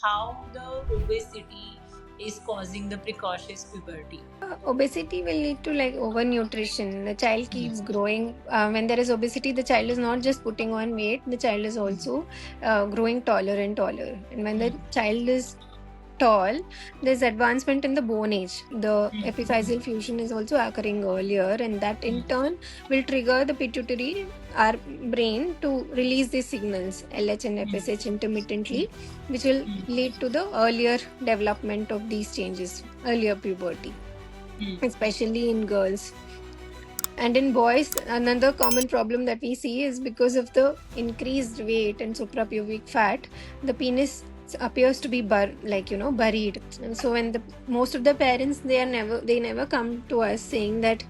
how the obesity is causing the precocious puberty. Obesity will lead to like overnutrition. The child keeps growing. When there is obesity, the child is not just putting on weight, the child is also growing taller and taller. And when the child is tall, there's advancement in the bone age. The epiphyseal fusion is also occurring earlier, and that in turn will trigger the pituitary, our brain, to release these signals, LH and FSH, intermittently, which will lead to the earlier development of these changes, earlier puberty, especially in girls. And in boys, another common problem that we see is because of the increased weight and suprapubic fat, the penis appears to be buried. And so when the most of the parents, they never come to us saying that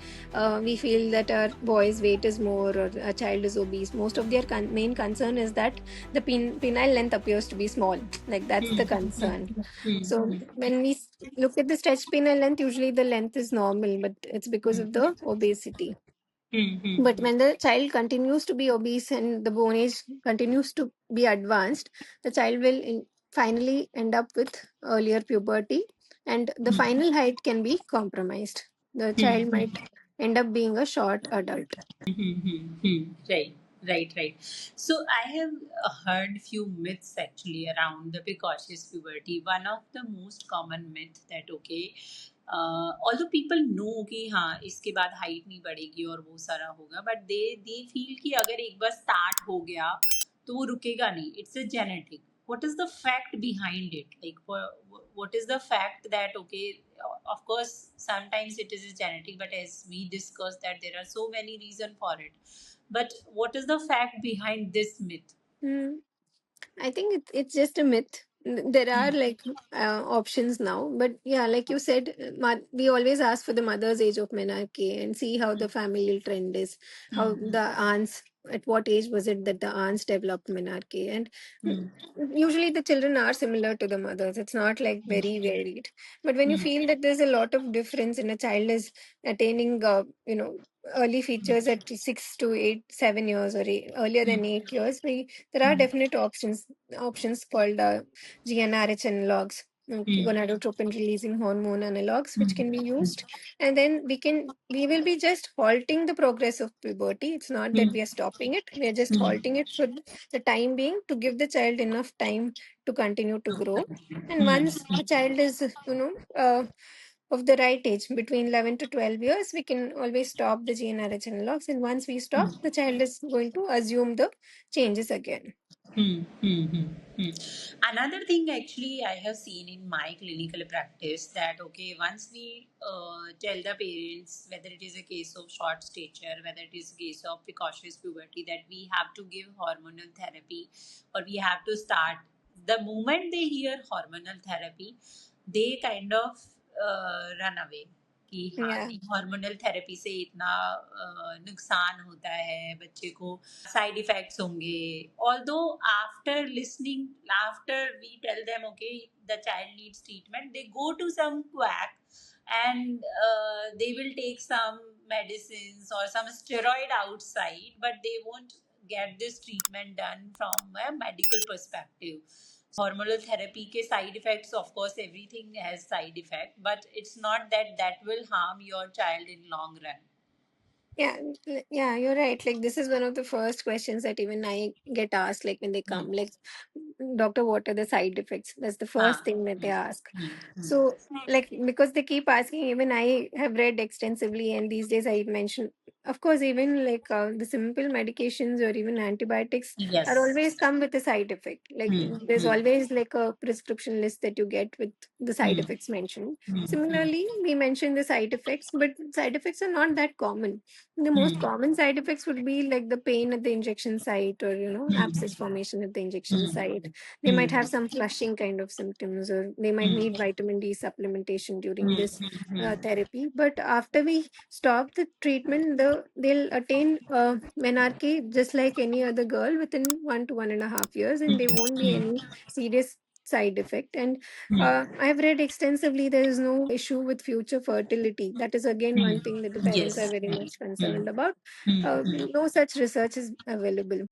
we feel that our boy's weight is more or a child is obese. Most of their main concern is that the penile length appears to be small. Like that's the concern. So when we look at the stretched penile length, usually the length is normal, but it's because of the obesity. But when the child continues to be obese and the bone age continues to be advanced, the child will finally end up with earlier puberty, and the final height can be compromised. The child might end up being a short adult. Right, right. So I have heard few myths actually around the precocious puberty. One of the most common myth that although people know कि हाँ इसके बाद height नहीं बढ़ेगी और वो सारा होगा, but they feel कि अगर एक बार start हो गया तो वो रुकेगा नहीं. It's a genetic. What is the fact behind it? Like, what is the fact that of course sometimes it is a genetic, but as we discussed that there are so many reasons for it. But what is the fact behind this myth? I think it's just a myth. There are like options now, but yeah, like you said, we always ask for the mother's age of menarche and see how the familial trend is, how the aunts, at what age was it that the aunts developed menarche, and usually the children are similar to the mothers. It's not like very varied. But when you feel that there's a lot of difference in a child is attaining, early features at 6 to 8, 7 years, or earlier than 8 years, there are definite options called GnRH analogs, gonadotropin releasing hormone analogs, which can be used. And then we will be just halting the progress of puberty. It's not that we are stopping it, we are just halting it for the time being, to give the child enough time to continue to grow. And once a child is of the right age, between 11 to 12 years, we can always stop the GnRH analogs. And once we stop, the child is going to assume the changes again. Another thing actually I have seen in my clinical practice that once we tell the parents, whether it is a case of short stature, whether it is a case of precocious puberty, that we have to give hormonal therapy or we have to start, the moment they hear hormonal therapy, they kind of run away कि हाँ Yeah. नहीं, hormonal therapy से इतना नुकसान होता है बच्चे को, साइड इफेक्ट्स होंगे. Although after listening, after we tell them okay the child needs treatment, they go to some quack and they will take some medicines or some steroid outside, but they won't get this treatment done from a medical perspective. Hormonal therapy ke side effects, of course everything has side effect, but it's not that will harm your child in long run. Yeah, you're right. Like, this is one of the first questions that even I get asked, like when they come, like, doctor, what are the side effects? That's the first thing that they ask. So, like, because they keep asking, even I have read extensively, and these days I mention, of course, even like the simple medications or even antibiotics Yes. are always come with a side effect. Like, there's always like a prescription list that you get with the side effects mentioned. Similarly, we mention the side effects, but side effects are not that common. The most common side effects would be like the pain at the injection site, or abscess formation at the injection site. They might have some flushing kind of symptoms, or they might need vitamin D supplementation during this therapy. But after we stop the treatment, they'll attain menarche just like any other girl within 1 to 1.5 years, and there won't be any serious side effect. And I've read extensively, there is no issue with future fertility. That is again one thing that the parents are Yes. very much concerned about. No such research is available.